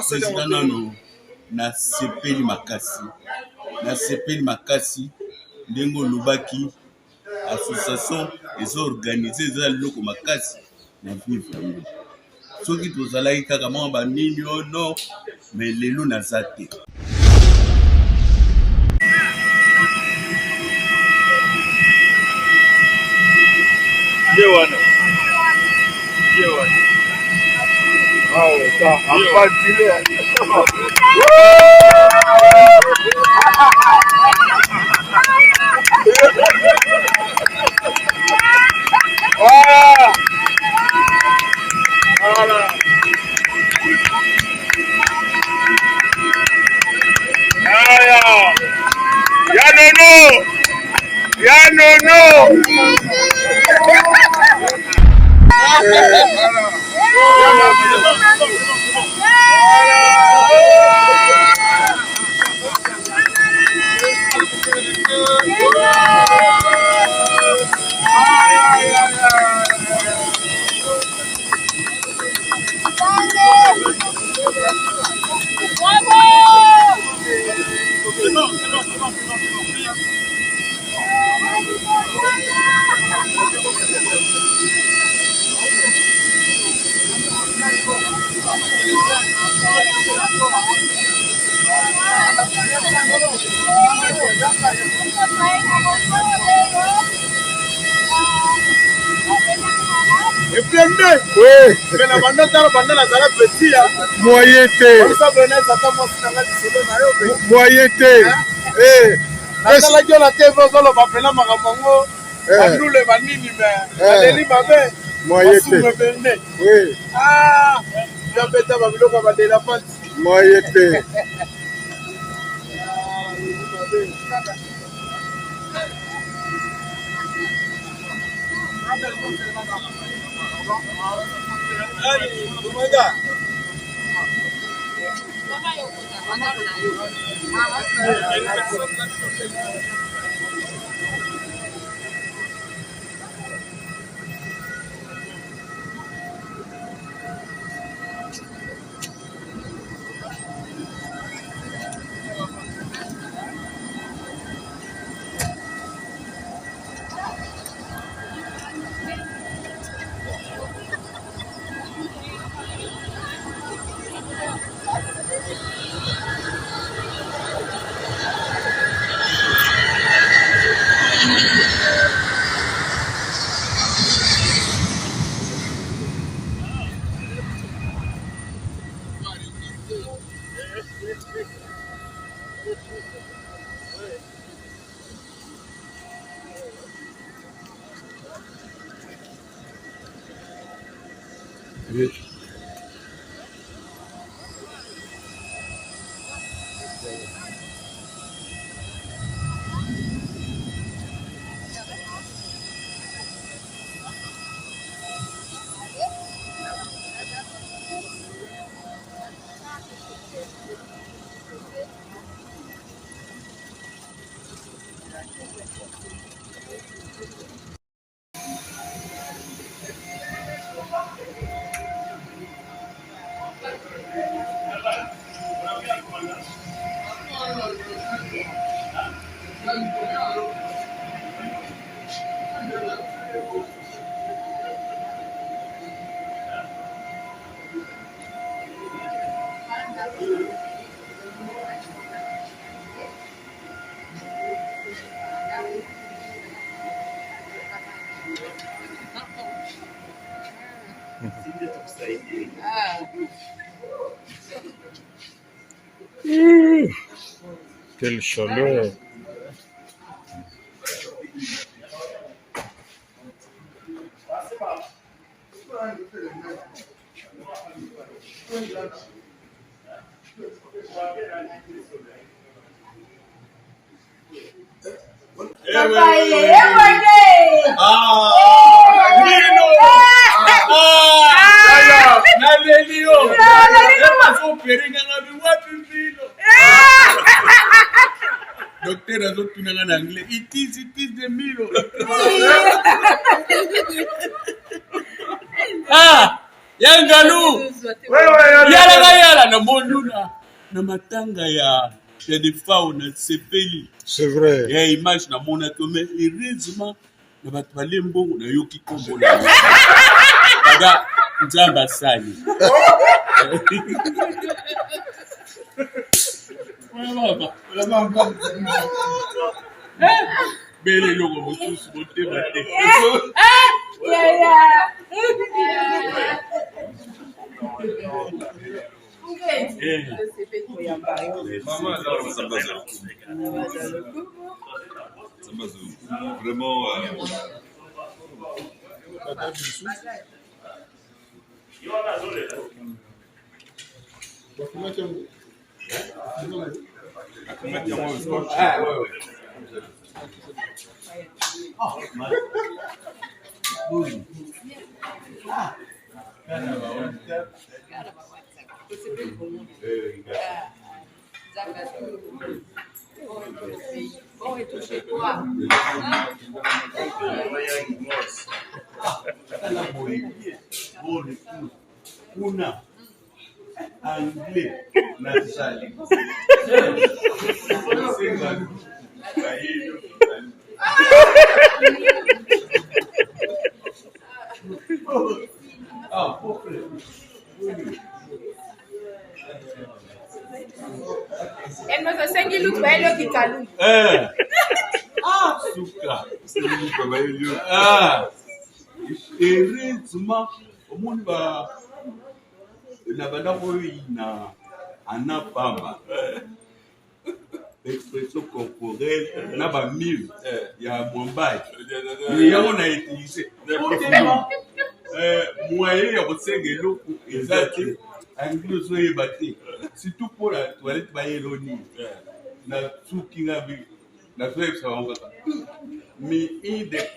président nano na sepeli makasi. Na sepeli makasi ndengo lubaki association ezo organiser eza loko makasi na vivre yango. Soki tozalaki kaka mwa banini o non mais lelo naza te. Yewana. Oh, ça, I'm pas voilà. Ya nono. Oui. Moyete. Moyete. Moyete. Quelle chaleur! Docteur a tout en anglais. It is the mirror. Ah, young Ngalou. Yala na monduna na matanga ya des fauna sepeli. C'est vrai. Ya image na mona que mais heureusement na bato balembongo na yoki kombo na. Bada nzamba sali. Bele logo mosusu motema te. Vraiment. Kuna anglais na sali. Elle me fait 5 loups, elle est qui calou. Suka. Heureusement, au monde na banda oyo na anapamba expression corporelle na ba mille ya Bombay yango na utiliser moyen ya kosenga eloko eza te anglais ozoyeba te surtout pour la toilette bayelo nini na suki na bi na zoyebisa bango kaka mi ide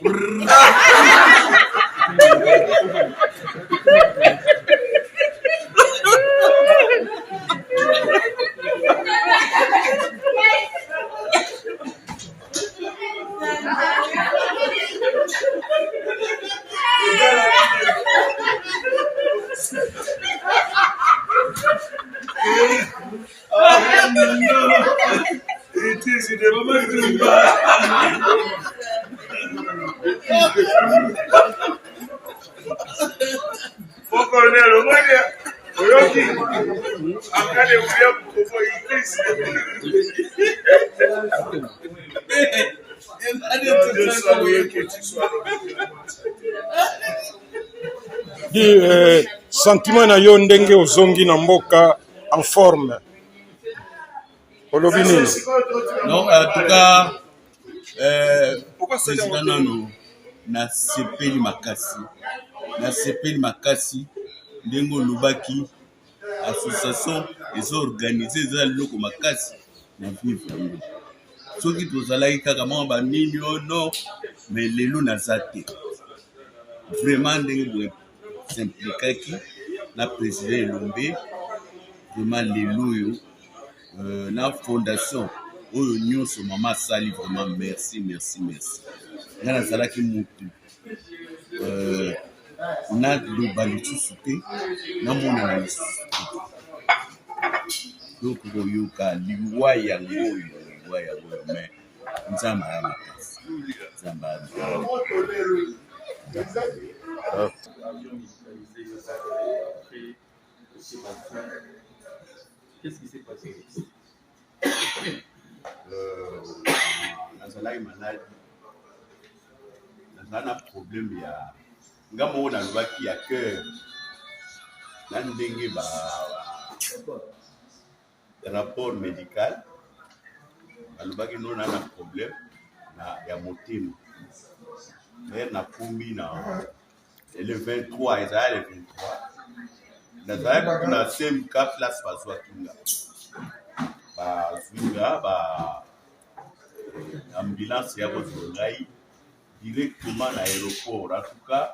Sentiment na yo ndenge ozongi na mboka en forme. Olobi nini? Non, en tout cas, président nano na sepeli makasi ndengo lobaki association eza organisé eza loko makasi na vivre yango soki tozalaki kaka mwa banini ono mais lelo naza te vraiment ndenge boye simplikaki na président Elombe vraiment lelo oyo na fondation oyo nyonso mama asali vraiment merci nga nazalaki mutu naloba lisusu te namonana lisusu te koyoka liwa yango oyo me nzambe aya makasi nzambe aya Qu'est-ce qui s'est passé? nazalaki maladi nazala na problème ya nga moko nalobaki ya cœur na ndenge rapport médical balobaki no na problème ya motema mais nakumbi na le 23 ezala le 23 nazalaki na CMK place bazwaki nga bazwinga ambulance ya kozwa ngai directement na aéroport en tout cas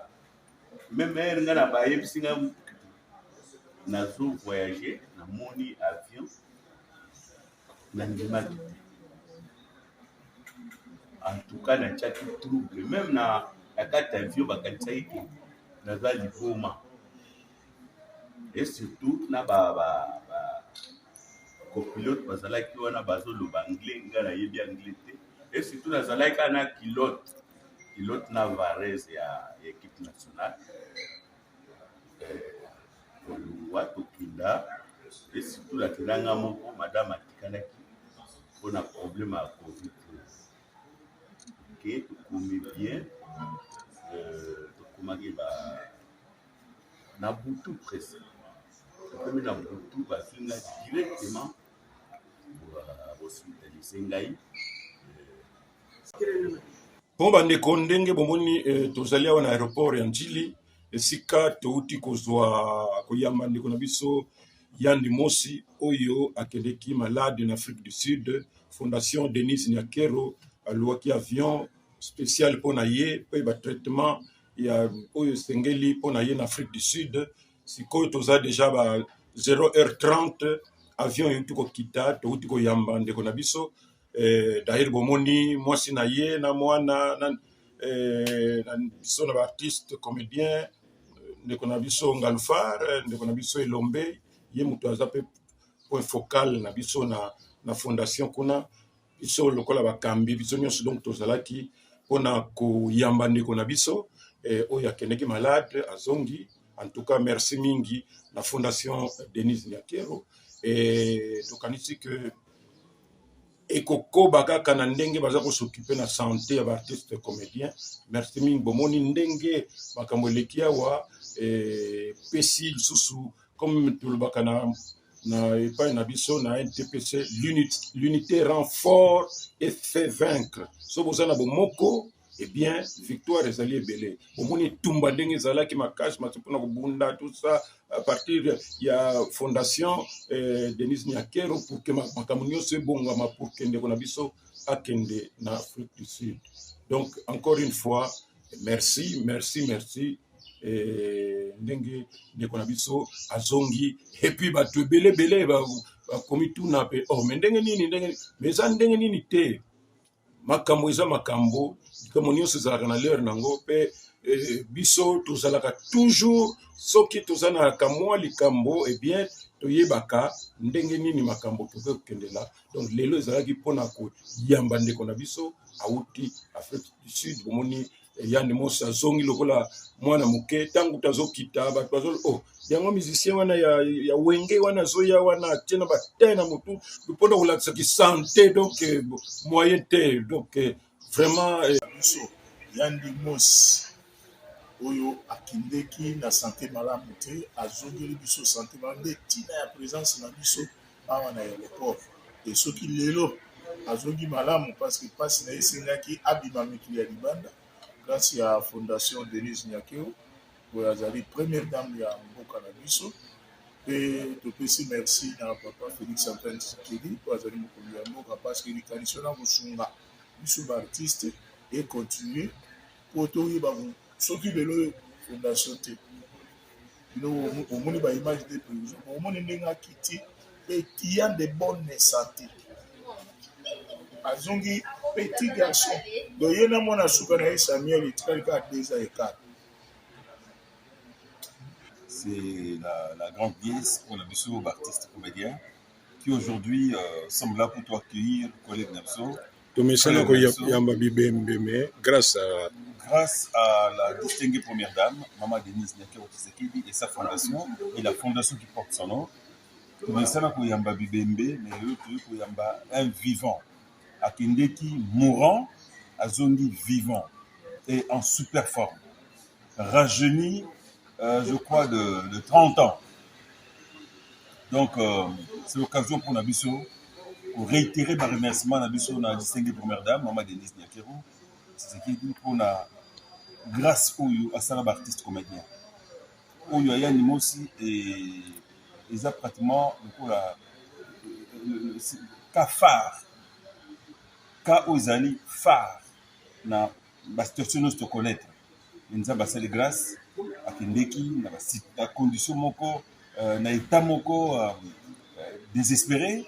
même ere nga na bayebisi nga nazo voyager namoni avion nandimaki te en tout cas natiaki trouble même na kati avion bakanisaki ke naza liboma et surtout na copilote bazalaki wana bazoloba anglais nga nayebi anglais te et surtout nazalaki na kilote na varese ya équipe nationale koluwa tokinda et surtout nakendanga moko madame atikalaki mpona problème ya covid ke tokomi bien tokomaki na butu presse tokomi na butu bafinga directement hospitalize ngai Bon bandeko ndenge bomoni tozali awa na aéroport ya Njili esika touti kozwa koyamba ndeko na biso Yandi Mosi oyo akendeki malade en Afrique du Sud. Fondation Denis Nyakero aluaki avion spécial mpona ye pe ba traitement ya oyo sengeli mpona ye na Afrique du Sud. Sikoyo toza deja ba 0h30 avion yuti kokita touti koyamba ndeko na biso. D'ailleurs bomoni mwasi na ye na mwana na biso na artiste comédien ndeko na biso Ngalfar ndeko na biso Elombe ye mutu aza pe point focal na biso na fondation kuna biso lokola bakambi biso nyonso donc tozalaki mpona koyamba ndeko na biso oyo akendeki malade azongi. En tout cas merci mingi na fondation Denis Nyakero tokanisi que ekokoba kaka na ndenge baza s'occuper na santé ya artiste comédien. Merci mingi bomoni ndenge makambo eleki awa pesi lisusu comme tolobaka na epai na biso na NTPC l'unité rend fort et fait vaincre. So boza na bomoko eh bien victoire ezali ebele bomoni tumba ndenge ezalaki makasi mati mpona kobunda tout ça à partir ya fondation Denis Nyakero pour que makambo nyonso ebongama pour que ndeko na biso akende na Afrique du Sud. Donc encore une fois merci ndenge ndeko na biso azongi et puis bato ebele bakomi tuna pe oh mais ndenge nini mais eza ndenge nini te makambo eza makambo likambo nyonso ezalaka na l'heure nango mpe biso tozalaka toujours soki toza na kamwa likambo eh bien toyebaka ndenge nini makambo tokoki kokendela. Donc lelo ezalaki mpona koyamba ndeko na biso auti Afrique du Sud bomoni Yandi Mosi azongi lokola mwana moke ntango tazokita bato bazolo oh yango musicien wana ya wenge wana zoya wana tiena batene na motu mpona kolakisa ki santé donc moyen te donc vraiment biso Yandi Mosi oyo akindeki na santé malamu te azongeli biso santé malamu nde tina ya présence na biso awa na aéroport et soki lelo azongi malamu parce que pasi na esengaki abima mikili ya libanda grâce à fondation Denis Nyakero oyo azali première dame ya mboka na biso pe topesi merci na papa Félix Antoine Tshisekedi po azali mokonzi ya mboka parce que likanisi na kosunga biso baartiste et continuer po toyeba soki lelo fondation te omoni baimage de prison omoni ndenge akiti étudiant de bonne santé azongi petit garçon doye na mwana suka na ye Samuel etikali à 2 ans et 4. C'est la grande pièce pour la biso artiste comédien qui aujourd'hui sommes là pour t'accueillir collègue Napso. Tomesana ko yamba bibembe grâce à la distinguée première dame, Maman Denise Nyakero Tshisekedi et sa fondation, et la fondation qui porte son nom. Tomesana ko yamba bibembe, mais eux ko yamba un vivant. Akindeki mourant, Azongi vivant et en super forme. Rajeuni, je crois, de 30 ans. Donc, c'est l'occasion pour Nabiso pour réitérer ma remerciement Nabiso na distinguée première dame, Maman Denise Nyakero. C'est ce qui dit pour la grâce à ça artiste comédien. Oyo Yandi Mosi et ils ont pratiquement pour la cas phare, cas Ozali phare na bastation nous te connaître. Ils ont passé les grâces à Kindeki na condition moko na état moko désespéré,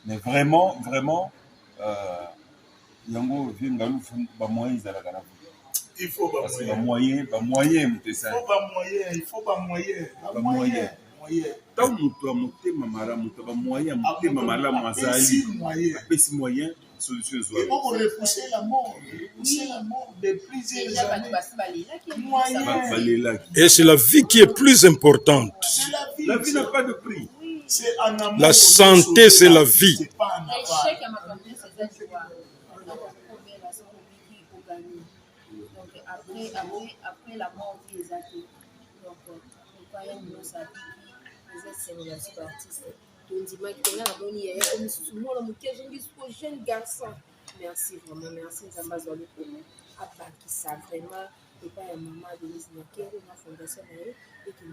mais vraiment yango vingalu ba moyens à la gana. Il faut ba moyen il faut ba moyen ntango moto ya motema malamu moto ba moyen ya motema malamu azali apesi moyen solution ezwami balelaki. Et c'est la vie qui est plus importante. La vie n'a pas de prix. La santé, c'est la vie. Après la mort des actes, donc nous croyons que nous savons que les artistes jeune garçon. Merci vraiment, merci Zambazoli pour nous. Après qui ça vraiment, et pas un maman de Denise Nakere, la fondation et qui